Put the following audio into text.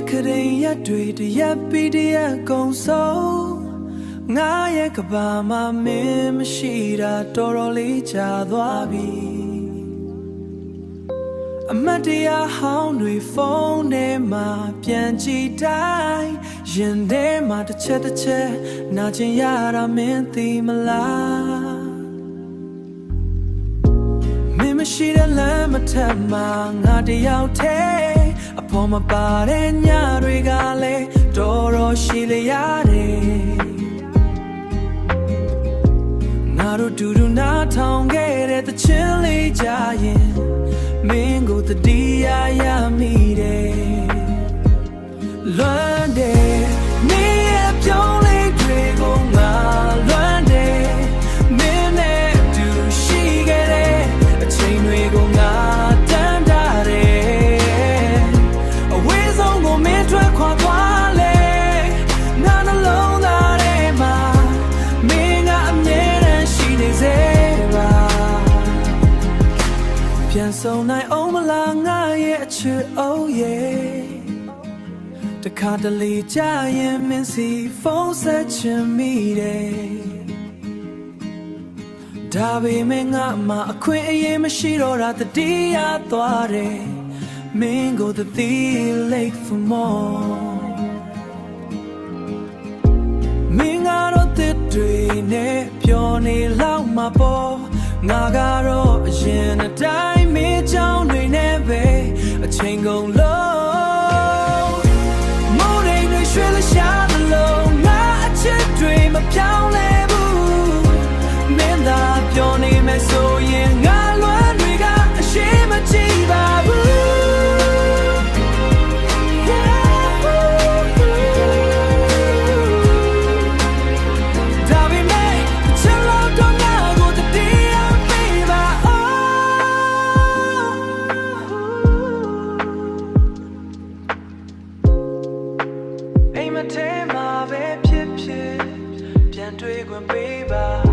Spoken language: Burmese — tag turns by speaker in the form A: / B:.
A: ခရင်ရက်တွေတရက်ပြီးတရက်ကုန်ဆုံးငါရဲ့ကဘာမှာမင်းမရှိတာတော်တော်လေးကြာသွားပြီအမတ်တရားဟောင်းတွေဖုန်းထဲမှာပြန်ကြည့်တိုင်းရင်ထဲမှာတစ်ချက်နာကျင်ရတာမင်းသိမလားမင်းမရှိတဲ့လမ်းမထက်မှာငါတယောက်တည်းအပေါ်မှာပါတဲ့ညတွေကလည်းတော်တော်ရှိလေရတယ်ငါတို့တူတူနားထောင်ခဲ့တဲ့သချင်းလေးကြရင်မင်းကိုတတိယရမိတယ်လွမ်းတယ်မင်းရဲ့ပြောင်းလဲတွေကိုငါလွမ်းတယ်မင်းနဲ့တူရှိခဲ့တဲ့အချိန်တွေကိုငါတန်းတာတယ်အဝေးဆုံးကိုမင်းထွက်ခွာသွားလေငါနှလုံးသားထဲမှာမင်းကအမြဲတမ်းရှိနေစေပါပြန်ဆုံနိုင်အောင်မလားငါရဲ့အချစ်အိုးရဲ့တခါတလေကြာရင်မင်းစီဖုန်းဆက်ချင်မိတယ်ဒါပေမဲ့ငါမှအခွင့်အရေးမရှိတော့တာတတိယသွားတယ်မင်းကိုတသိ late for more မင်းကတော့တစ်တွေနဲ့ပြောနေလောက်မှာပေါ့ငါကတော့အရင်အတိုင်းမင်းကြောင့်တွေနဲ့ပဲအချိန်ကုန်လို့မိုးရိမ်တွေရွှေလရှားသလုံးငါအချစ်တွေမပြောင်းလဲဘူးမင်းသာပြောနေမယ်ဆိုရင်ငါလွမ်းတွေကအရှိမကြည့်ပါဘူးအိမ်မထဲမှာပဲဖြစ်ပြန်တွေ့ခွင့်ပေးပါ